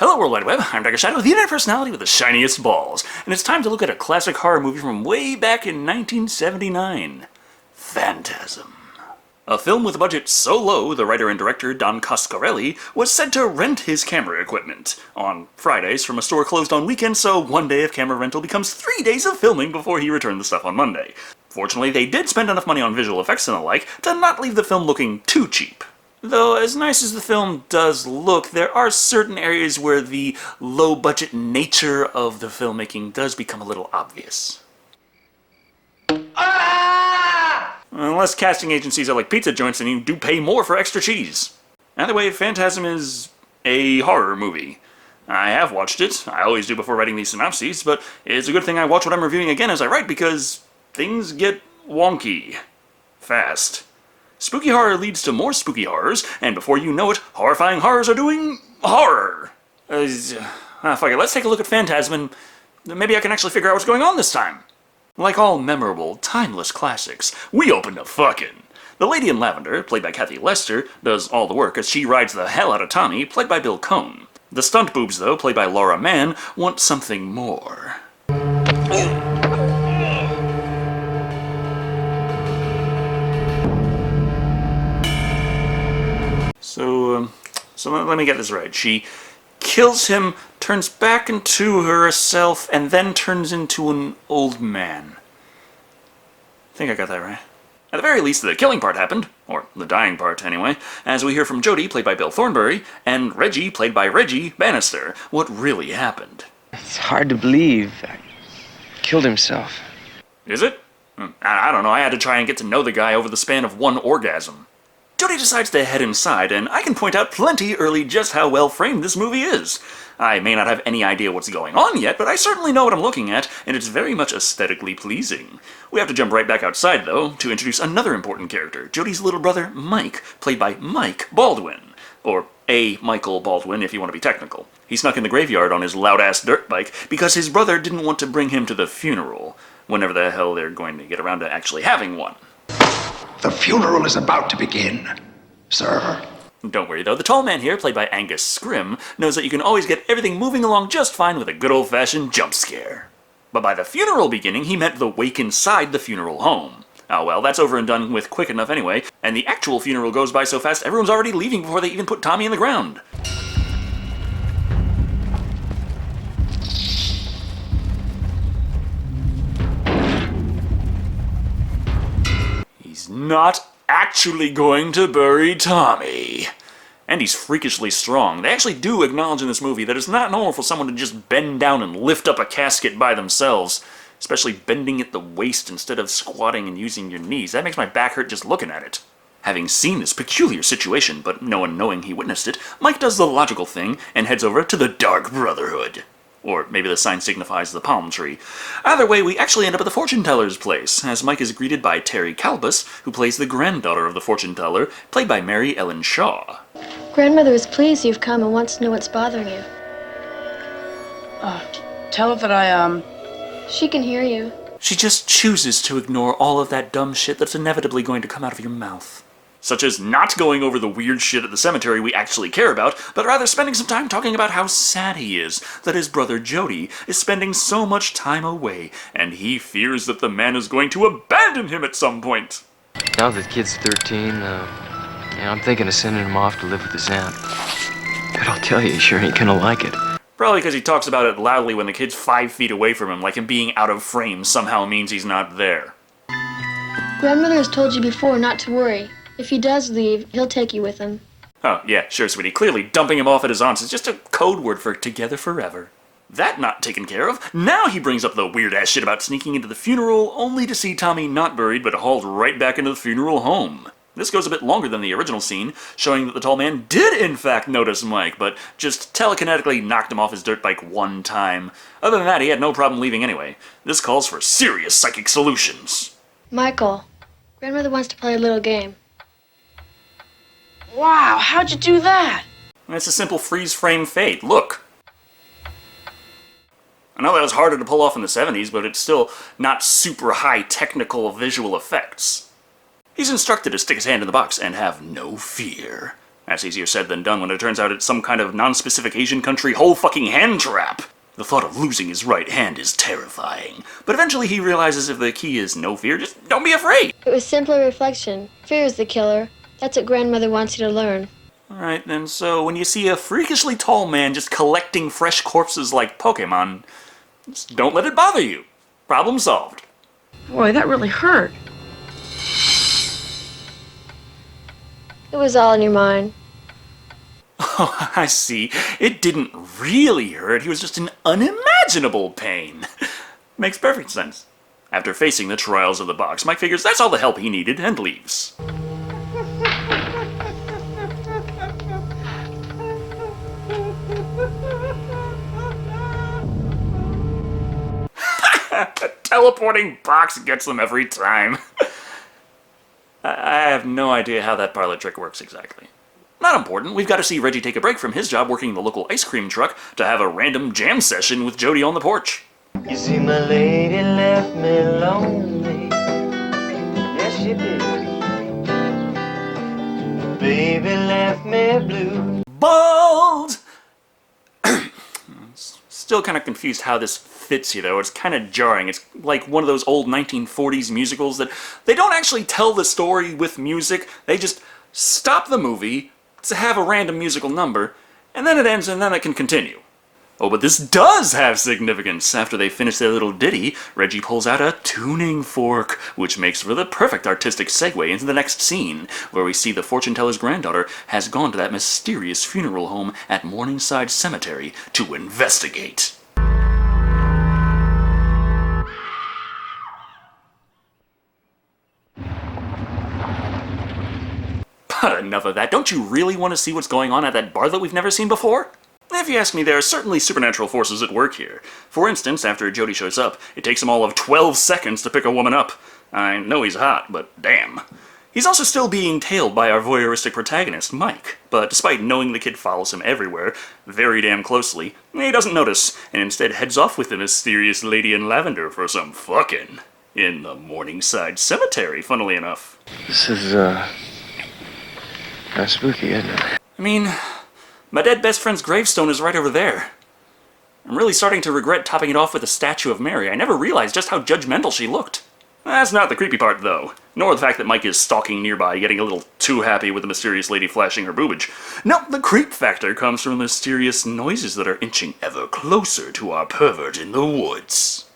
Hello World Wide Web, I'm Dr. Shado, the internet personality with the shiniest balls, and it's time to look at a classic horror movie from way back in 1979, Phantasm. A film with a budget so low, the writer and director Don Coscarelli was said to rent his camera equipment on Fridays from a store closed on weekends, so one day of camera rental becomes 3 days of filming before he returned the stuff on Monday. Fortunately, they did spend enough money on visual effects and the like to not leave the film looking too cheap. Though, as nice as the film does look, there are certain areas where the low-budget nature of the filmmaking does become a little obvious. Unless casting agencies are like pizza joints and you do pay more for extra cheese. Either way, Phantasm is a horror movie. I have watched it, I always do before writing these synopses, but it's a good thing I watch what I'm reviewing again as I write because things get wonky. Fast. Spooky horror leads to more spooky horrors, and before you know it, horrifying horrors are doing horror. Fuck it, let's take a look at Phantasm and maybe I can actually figure out what's going on this time. Like all memorable, timeless classics, we open to fucking. The Lady in Lavender, played by Kathy Lester, does all the work as she rides the hell out of Tommy, played by Bill Cohn. The stunt boobs, though, played by Laura Mann, want something more. So let me get this right. She kills him, turns back into herself, and then turns into an old man. I think I got that right. At the very least, the killing part happened, or the dying part anyway, as we hear from Jodie, played by Bill Thornbury, and Reggie, played by Reggie Bannister, what really happened. It's hard to believe. Killed himself. Is it? I don't know, I had to try and get to know the guy over the span of one orgasm. Jodie decides to head inside, and I can point out plenty early just how well framed this movie is. I may not have any idea what's going on yet, but I certainly know what I'm looking at, and it's very much aesthetically pleasing. We have to jump right back outside, though, to introduce another important character, Jodie's little brother, Mike, played by Mike Baldwin. Or A. Michael Baldwin, if you want to be technical. He snuck in the graveyard on his loud-ass dirt bike because his brother didn't want to bring him to the funeral, whenever the hell they're going to get around to actually having one. The funeral is about to begin, sir. Don't worry though, the tall man here, played by Angus Scrim, knows that you can always get everything moving along just fine with a good old-fashioned jump scare. But by the funeral beginning, he meant the wake inside the funeral home. Oh well, that's over and done with quick enough anyway, and the actual funeral goes by so fast everyone's already leaving before they even put Tommy in the ground. He's not actually going to bury Tommy. And he's freakishly strong. They actually do acknowledge in this movie that it's not normal for someone to just bend down and lift up a casket by themselves, especially bending at the waist instead of squatting and using your knees. That makes my back hurt just looking at it. Having seen this peculiar situation, but no one knowing he witnessed it, Mike does the logical thing and heads over to the Dark Brotherhood. Or maybe the sign signifies the palm tree. Either way, we actually end up at the fortune teller's place, as Mike is greeted by Terry Calbus, who plays the granddaughter of the fortune teller, played by Mary Ellen Shaw. Grandmother is pleased you've come and wants to know what's bothering you. Tell her that She can hear you. She just chooses to ignore all of that dumb shit that's inevitably going to come out of your mouth. Such as not going over the weird shit at the cemetery we actually care about, but rather spending some time talking about how sad he is that his brother Jody is spending so much time away, and he fears that the man is going to abandon him at some point. Now that the kid's 13, I'm thinking of sending him off to live with his aunt. But I'll tell you, he sure ain't gonna like it. Probably because he talks about it loudly when the kid's 5 feet away from him, like him being out of frame somehow means he's not there. Grandmother has told you before not to worry. If he does leave, he'll take you with him. Oh, yeah, sure, sweetie. Clearly dumping him off at his aunt's is just a code word for together forever. That not taken care of, now he brings up the weird-ass shit about sneaking into the funeral, only to see Tommy not buried but hauled right back into the funeral home. This goes a bit longer than the original scene, showing that the tall man did in fact notice Mike, but just telekinetically knocked him off his dirt bike one time. Other than that, he had no problem leaving anyway. This calls for serious psychic solutions. Michael, Grandmother wants to play a little game. Wow, how'd you do that? It's a simple freeze-frame fade. Look! I know that was harder to pull off in the 70s, but it's still not super high technical visual effects. He's instructed to stick his hand in the box and have no fear. That's easier said than done when it turns out it's some kind of non-specific Asian country whole fucking hand trap. The thought of losing his right hand is terrifying. But eventually he realizes if the key is no fear, just don't be afraid. It was simply reflection. Fear is the killer. That's what grandmother wants you to learn. Alright then, so when you see a freakishly tall man just collecting fresh corpses like Pokemon, just don't let it bother you. Problem solved. Boy, that really hurt. It was all in your mind. Oh, I see. It didn't really hurt. He was just in unimaginable pain. Makes perfect sense. After facing the trials of the box, Mike figures that's all the help he needed and leaves. A teleporting box gets them every time. I have no idea how that parlor trick works exactly. Not important, we've got to see Reggie take a break from his job working the local ice cream truck to have a random jam session with Jody on the porch. You see, my lady left me lonely. Yes, she did. Baby left me blue. Bald! Still kind of confused how this fits you, though. It's kind of jarring. It's like one of those old 1940s musicals that they don't actually tell the story with music. They just stop the movie to have a random musical number, and then it ends and then it can continue. Oh, but this does have significance. After they finish their little ditty, Reggie pulls out a tuning fork, which makes for the perfect artistic segue into the next scene, where we see the fortune teller's granddaughter has gone to that mysterious funeral home at Morningside Cemetery to investigate. But enough of that. Don't you really want to see what's going on at that bar that we've never seen before? If you ask me, there are certainly supernatural forces at work here. For instance, after Jody shows up, it takes him all of 12 seconds to pick a woman up. I know he's hot, but damn. He's also still being tailed by our voyeuristic protagonist, Mike. But despite knowing the kid follows him everywhere, very damn closely, he doesn't notice, and instead heads off with the mysterious lady in lavender for some fucking. In the Morningside Cemetery, funnily enough. This is, kind of spooky, isn't it? I mean, my dead best friend's gravestone is right over there. I'm really starting to regret topping it off with a statue of Mary. I never realized just how judgmental she looked. That's not the creepy part, though. Nor the fact that Mike is stalking nearby, getting a little too happy with the mysterious lady flashing her boobage. No, the creep factor comes from the mysterious noises that are inching ever closer to our pervert in the woods.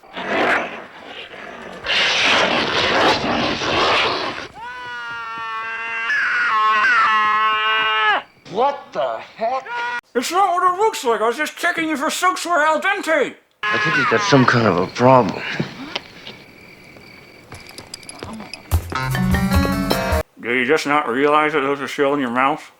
What the heck? It's not what it looks like. I was just checking if your soaks were al dente. I think he's got some kind of a problem. Do you just not realize that those are still in your mouth?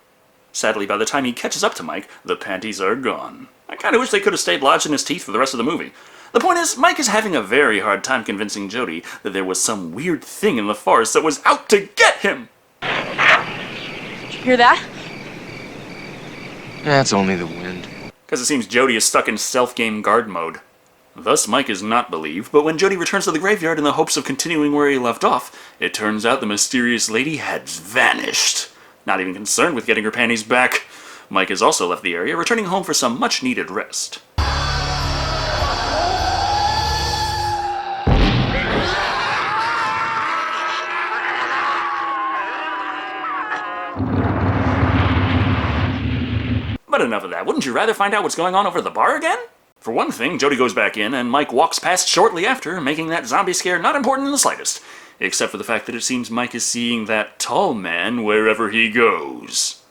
Sadly, by the time he catches up to Mike, the panties are gone. I kinda wish they could have stayed lodged in his teeth for the rest of the movie. The point is, Mike is having a very hard time convincing Jody that there was some weird thing in the forest that was out to get him! Did you hear that? That's only the wind. Because it seems Jody is stuck in self-game guard mode. Thus, Mike is not believed, but when Jody returns to the graveyard in the hopes of continuing where he left off, it turns out the mysterious lady has vanished. Not even concerned with getting her panties back. Mike has also left the area, returning home for some much-needed rest. But enough of that. Wouldn't you rather find out what's going on over at the bar again? For one thing, Jody goes back in, and Mike walks past shortly after, making that zombie scare not important in the slightest. Except for the fact that it seems Mike is seeing that tall man wherever he goes.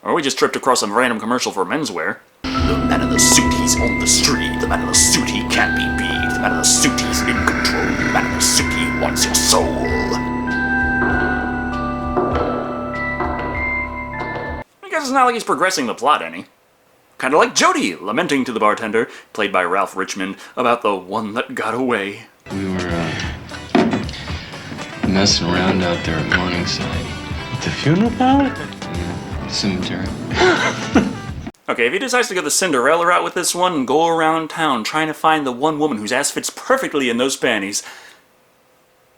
Or we just tripped across a random commercial for menswear. The man in the suit, he's on the street. The man in the suit, he can't be beat. The man in the suit, he's in control. The man in the suit, he wants your soul. I guess it's not like he's progressing the plot any. Kinda like Jody, lamenting to the bartender, played by Ralph Richmond, about the one that got away. We were, messing around out there at Morningside. The funeral parlor? Cemetery. Okay, if he decides to go the Cinderella route with this one and go around town trying to find the one woman whose ass fits perfectly in those panties,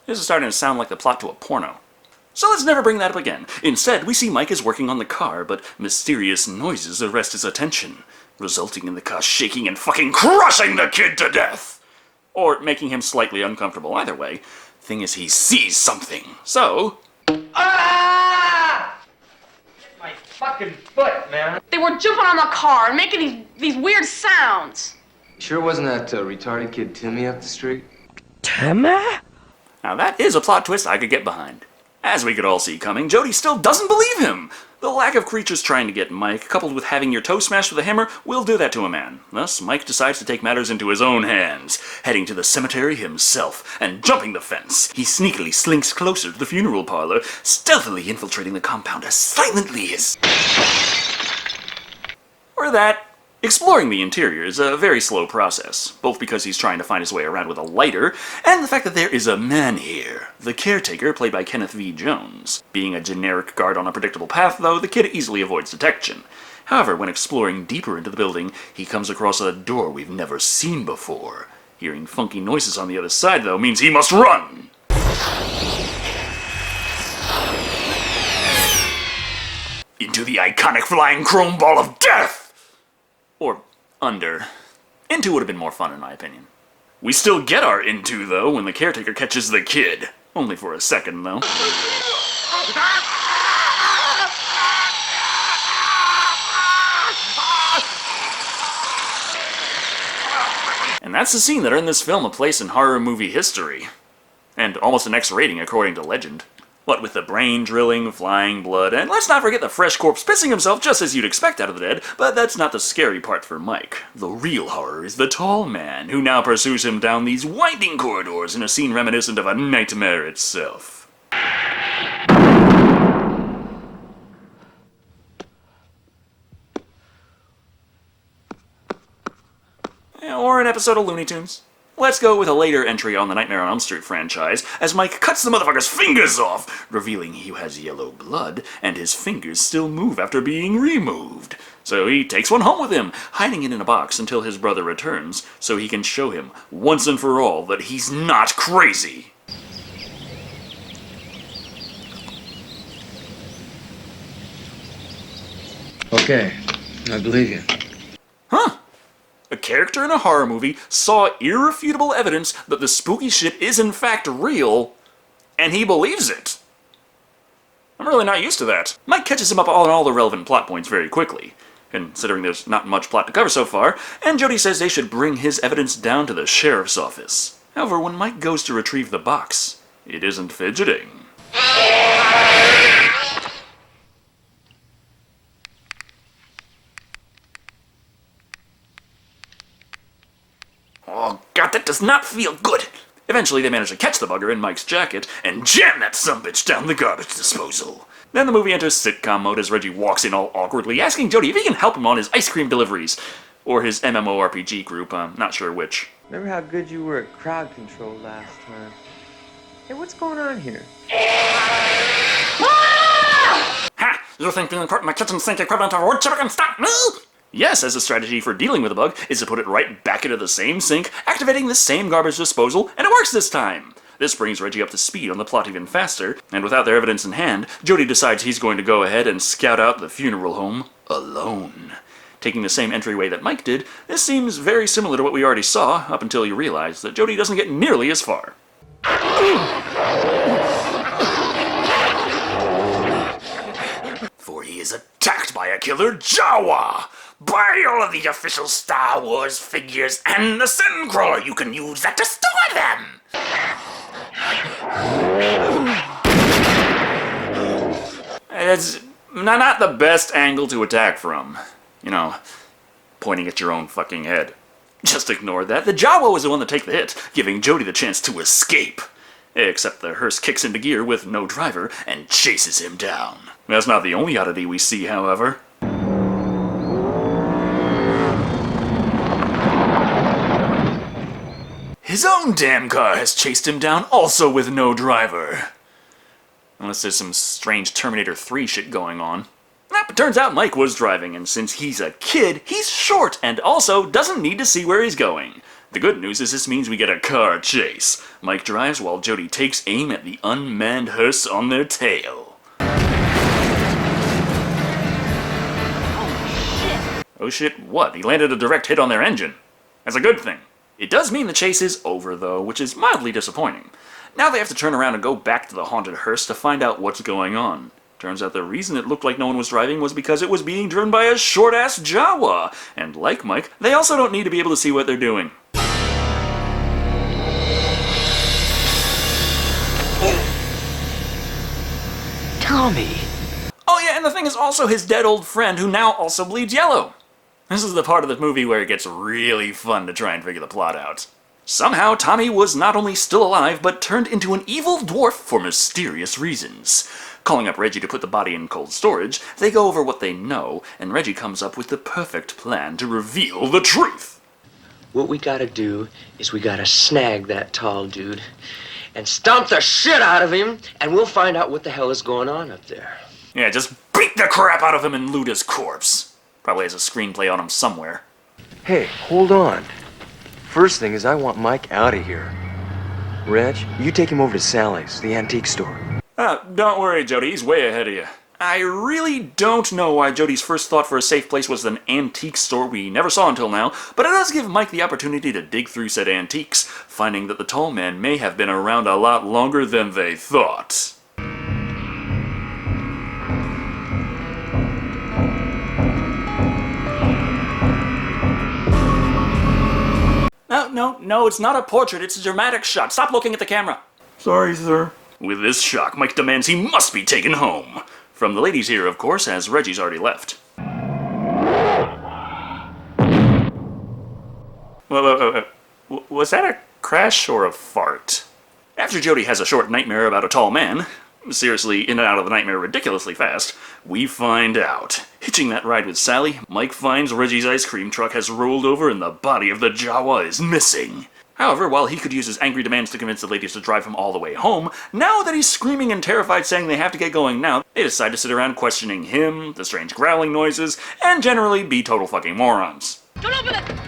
This is starting to sound like the plot to a porno. So let's never bring that up again. Instead, we see Mike is working on the car, but mysterious noises arrest his attention, resulting in the car shaking and fucking crushing the kid to death! Or making him slightly uncomfortable. Either way, thing is he sees something. So... Ah! My fucking foot, man. They were jumping on the car and making these weird sounds. Sure wasn't that retarded kid Timmy up the street? Now that is a plot twist I could get behind. As we could all see coming, Jody still doesn't believe him! The lack of creatures trying to get Mike, coupled with having your toe smashed with a hammer, will do that to a man. Thus, Mike decides to take matters into his own hands, heading to the cemetery himself, and jumping the fence. He sneakily slinks closer to the funeral parlor, stealthily infiltrating the compound as silently as... Or that... Exploring the interior is a very slow process, both because he's trying to find his way around with a lighter, and the fact that there is a man here, the caretaker played by Kenneth V. Jones. Being a generic guard on a predictable path, though, the kid easily avoids detection. However, when exploring deeper into the building, he comes across a door we've never seen before. Hearing funky noises on the other side, though, means he must run! Into the iconic flying chrome ball of death! Or under. Into would have been more fun in my opinion. We still get our into, though, when the caretaker catches the kid. Only for a second, though. And that's the scene that earned this film a place in horror movie history. And almost an X rating according to legend. What with the brain drilling, flying blood, and let's not forget the fresh corpse pissing himself just as you'd expect out of the dead, but that's not the scary part for Mike. The real horror is the tall man, who now pursues him down these winding corridors in a scene reminiscent of a nightmare itself. Or an episode of Looney Tunes. Let's go with a later entry on the Nightmare on Elm Street franchise, as Mike cuts the motherfucker's fingers off, revealing he has yellow blood, and his fingers still move after being removed. So he takes one home with him, hiding it in a box until his brother returns, so he can show him, once and for all, that he's not crazy. Okay, I believe you. Huh? A character in a horror movie saw irrefutable evidence that the spooky shit is in fact real, and he believes it. I'm really not used to that. Mike catches him up on all the relevant plot points very quickly, considering there's not much plot to cover so far, and Jody says they should bring his evidence down to the sheriff's office. However, when Mike goes to retrieve the box, it isn't fidgeting. Oh god, that does not feel good! Eventually they manage to catch the bugger in Mike's jacket and jam that sumbitch down the garbage disposal. Then the movie enters sitcom mode as Reggie walks in all awkwardly, asking Jody if he can help him on his ice cream deliveries. Or his MMORPG group, I'm not sure which. Remember how good you were at crowd control last time? Hey, what's going on here? Ha! You think being put in my kitchen sink equivalent of wood chipper can stop me? Yes, as a strategy for dealing with a bug is to put it right back into the same sink, activating the same garbage disposal, and it works this time! This brings Reggie up to speed on the plot even faster, and without their evidence in hand, Jody decides he's going to go ahead and scout out the funeral home alone. Taking the same entryway that Mike did, this seems very similar to what we already saw, up until you realize that Jody doesn't get nearly as far. For he is attacked by a killer Jawa! Buy all of the official Star Wars figures and the Sin Crawler you can use that destroy them! It's not the best angle to attack from. You know, pointing at your own fucking head. Just ignore that. The Jawa was the one to take the hit, giving Jody the chance to escape. Except the hearse kicks into gear with no driver and chases him down. That's not the only oddity we see, however. His own damn car has chased him down, also with no driver. Unless there's some strange Terminator 3 shit going on. But turns out Mike was driving, and since he's a kid, he's short, and also doesn't need to see where he's going. The good news is this means we get a car chase. Mike drives while Jody takes aim at the unmanned hearse on their tail. Oh shit, what? He landed a direct hit on their engine. That's a good thing. It does mean the chase is over, though, which is mildly disappointing. Now they have to turn around and go back to the haunted hearse to find out what's going on. Turns out the reason it looked like no one was driving was because it was being driven by a short-ass Jawa. And like Mike, they also don't need to be able to see what they're doing. Tommy! Oh yeah, and the thing is also his dead old friend who now also bleeds yellow. This is the part of the movie where it gets really fun to try and figure the plot out. Somehow, Tommy was not only still alive, but turned into an evil dwarf for mysterious reasons. Calling up Reggie to put the body in cold storage, they go over what they know, and Reggie comes up with the perfect plan to reveal the truth. What we gotta do is we gotta snag that tall dude and stomp the shit out of him, and we'll find out what the hell is going on up there. Yeah, just beat the crap out of him and loot his corpse. Probably has a screenplay on him somewhere. Hey, hold on. First thing is I want Mike out of here. Reg, you take him over to Sally's, the antique store. Don't worry, Jody, he's way ahead of you. I really don't know why Jody's first thought for a safe place was an antique store we never saw until now, but it does give Mike the opportunity to dig through said antiques, finding that the tall man may have been around a lot longer than they thought. No, it's not a portrait, it's a dramatic shot. Stop looking at the camera. Sorry, sir. With this shock, Mike demands he must be taken home. From the ladies here, of course, as Reggie's already left. Was that a crash or a fart? After Jody has a short nightmare about a tall man, seriously in and out of the nightmare ridiculously fast, we find out. Hitching that ride with Sally, Mike finds Reggie's ice cream truck has rolled over and the body of the Jawa is missing. However, while he could use his angry demands to convince the ladies to drive him all the way home, now that he's screaming and terrified saying they have to get going now, they decide to sit around questioning him, the strange growling noises, and generally be total fucking morons. Don't open it!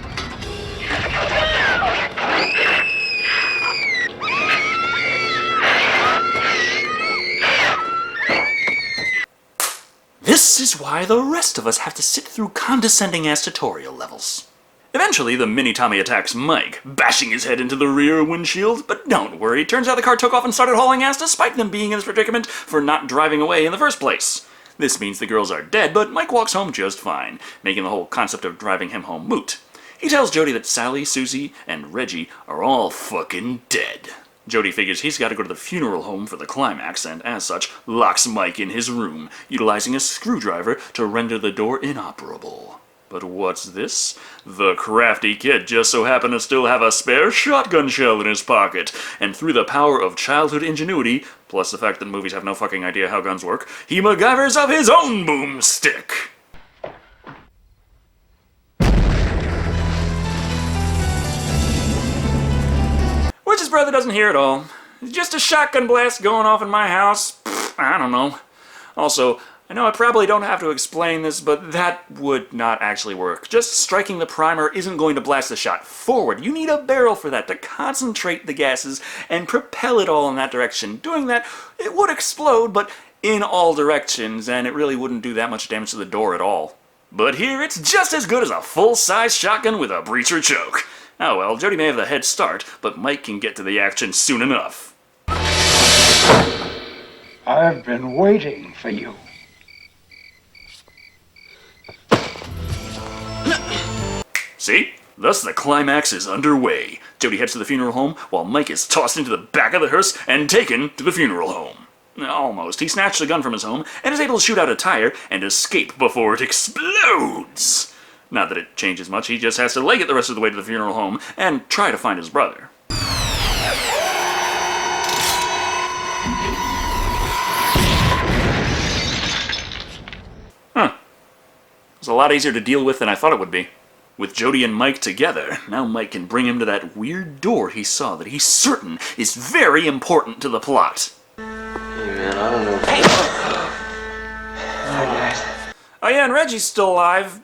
This is why the rest of us have to sit through condescending-ass tutorial levels. Eventually, the mini-Tommy attacks Mike, bashing his head into the rear windshield, but don't worry, turns out the car took off and started hauling ass despite them being in this predicament for not driving away in the first place. This means the girls are dead, but Mike walks home just fine, making the whole concept of driving him home moot. He tells Jody that Sally, Susie, and Reggie are all fucking dead. Jody figures he's got to go to the funeral home for the climax, and as such, locks Mike in his room, utilizing a screwdriver to render the door inoperable. But what's this? The crafty kid just so happened to still have a spare shotgun shell in his pocket, and through the power of childhood ingenuity, plus the fact that movies have no fucking idea how guns work, he MacGyvers up his own boomstick! Which his brother doesn't hear at all. It's just a shotgun blast going off in my house. Pfft, I don't know. Also, I know I probably don't have to explain this, but that would not actually work. Just striking the primer isn't going to blast the shot forward. You need a barrel for that to concentrate the gases and propel it all in that direction. Doing that, it would explode, but in all directions, and it really wouldn't do that much damage to the door at all. But here, it's just as good as a full-size shotgun with a breacher choke. Oh well, Jody may have the head start, but Mike can get to the action soon enough. I've been waiting for you. See? Thus the climax is underway. Jody heads to the funeral home, while Mike is tossed into the back of the hearse and taken to the funeral home. Almost. He snatched the gun from his home and is able to shoot out a tire and escape before it explodes. Not that it changes much, he just has to leg it the rest of the way to the funeral home and try to find his brother. Huh. It was a lot easier to deal with than I thought it would be. With Jody and Mike together, now Mike can bring him to that weird door he saw that he's certain is very important to the plot. Hey man, I don't know. Oh yeah, and Reggie's still alive.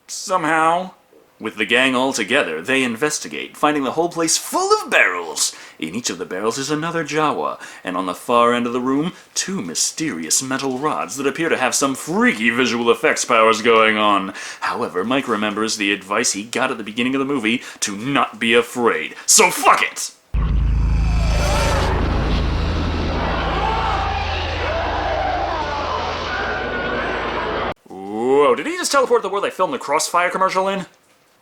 Somehow. With the gang all together, they investigate, finding the whole place full of barrels. In each of the barrels is another Jawa, and on the far end of the room, 2 mysterious metal rods that appear to have some freaky visual effects powers going on. However, Mike remembers the advice he got at the beginning of the movie to not be afraid. So fuck it! Whoa, did he just teleport to the world they filmed the Crossfire commercial in?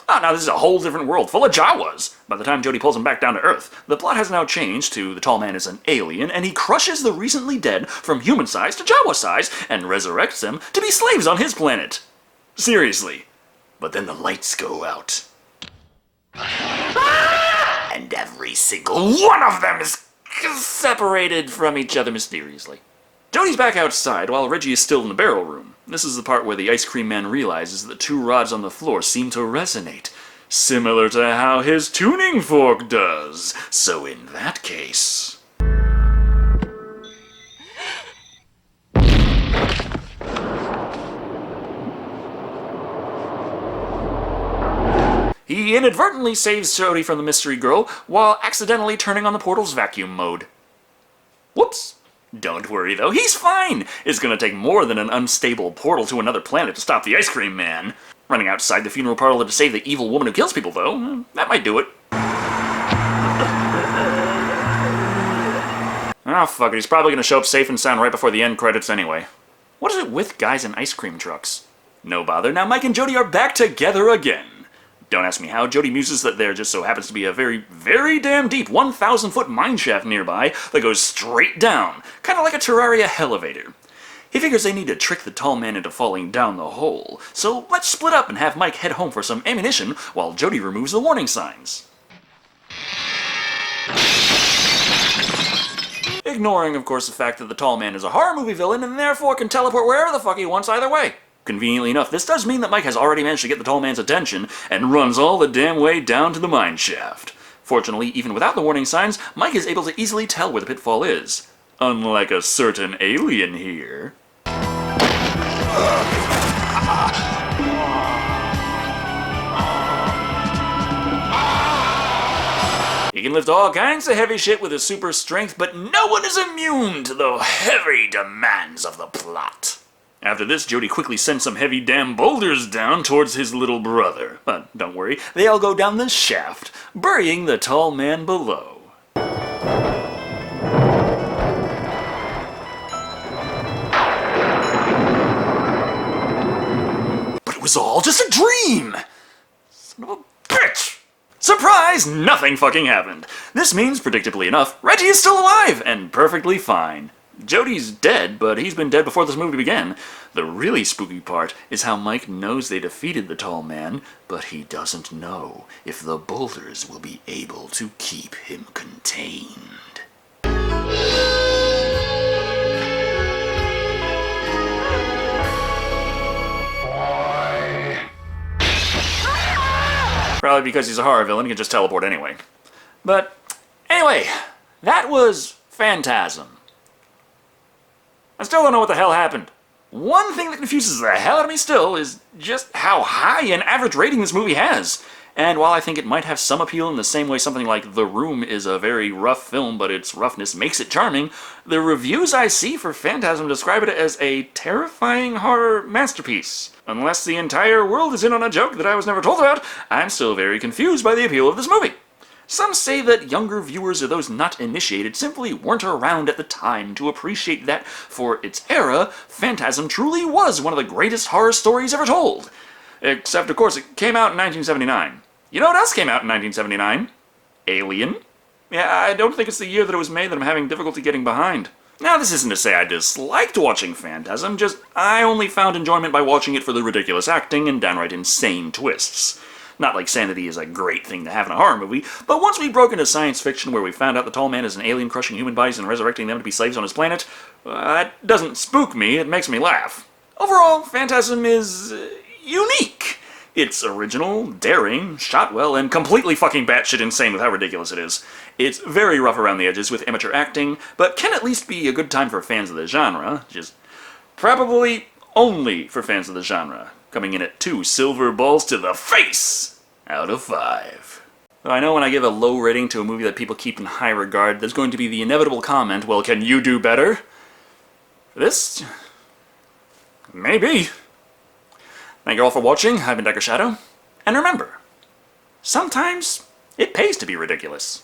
Oh, now this is a whole different world, full of Jawas. By the time Jody pulls him back down to Earth, the plot has now changed to the tall man is an alien, and he crushes the recently dead from human size to Jawa size, and resurrects them to be slaves on his planet. Seriously. But then the lights go out. And every single one of them is separated from each other mysteriously. Jody's back outside while Reggie is still in the barrel room. This is the part where the ice cream man realizes that 2 rods on the floor seem to resonate, similar to how his tuning fork does. So in that case... he inadvertently saves Jody from the mystery girl while accidentally turning on the portal's vacuum mode. Whoops. Don't worry though, he's fine! It's gonna take more than an unstable portal to another planet to stop the ice cream man. Running outside the funeral parlor to save the evil woman who kills people though, that might do it. Oh fuck it, he's probably gonna show up safe and sound right before the end credits anyway. What is it with guys in ice cream trucks? No bother, now Mike and Jody are back together again. Don't ask me how, Jody muses that there just so happens to be a very, very damn deep 1,000-foot mine shaft nearby that goes straight down, kind of like a Terraria elevator. He figures they need to trick the tall man into falling down the hole, so let's split up and have Mike head home for some ammunition while Jody removes the warning signs. Ignoring, of course, the fact that the tall man is a horror movie villain and therefore can teleport wherever the fuck he wants either way. Conveniently enough, this does mean that Mike has already managed to get the tall man's attention and runs all the damn way down to the mine shaft. Fortunately, even without the warning signs, Mike is able to easily tell where the pitfall is. Unlike a certain alien here. He can lift all kinds of heavy shit with his super strength, but no one is immune to the heavy demands of the plot. After this, Jody quickly sends some heavy damn boulders down towards his little brother. But don't worry, they all go down the shaft, burying the tall man below. But it was all just a dream! Son of a bitch! Surprise! Nothing fucking happened. This means, predictably enough, Reggie is still alive and perfectly fine. Jody's dead, but he's been dead before this movie began. The really spooky part is how Mike knows they defeated the tall man, but he doesn't know if the boulders will be able to keep him contained. Probably because he's a horror villain, he can just teleport anyway. But, anyway, that was Phantasm. I still don't know what the hell happened. One thing that confuses the hell out of me still is just how high an average rating this movie has. And while I think it might have some appeal in the same way something like The Room is a very rough film, but its roughness makes it charming, the reviews I see for Phantasm describe it as a terrifying horror masterpiece. Unless the entire world is in on a joke that I was never told about, I'm still very confused by the appeal of this movie. Some say that younger viewers or those not initiated simply weren't around at the time to appreciate that, for its era, Phantasm truly was one of the greatest horror stories ever told. Except, of course, it came out in 1979. You know what else came out in 1979? Alien. Yeah, I don't think it's the year that it was made that I'm having difficulty getting behind. Now, this isn't to say I disliked watching Phantasm, just I only found enjoyment by watching it for the ridiculous acting and downright insane twists. Not like sanity is a great thing to have in a horror movie, but once we broke into science fiction where we found out the tall man is an alien crushing human bodies and resurrecting them to be slaves on his planet, that doesn't spook me, it makes me laugh. Overall, Phantasm is unique. It's original, daring, shot well, and completely fucking batshit insane with how ridiculous it is. It's very rough around the edges with amateur acting, but can at least be a good time for fans of the genre, just probably only for fans of the genre. Coming in at 2 silver balls to the face! out of 5. So I know when I give a low rating to a movie that people keep in high regard, there's going to be the inevitable comment, well, can you do better? For this? Maybe. Thank you all for watching. I've been Dr. Shado. And remember, sometimes it pays to be ridiculous.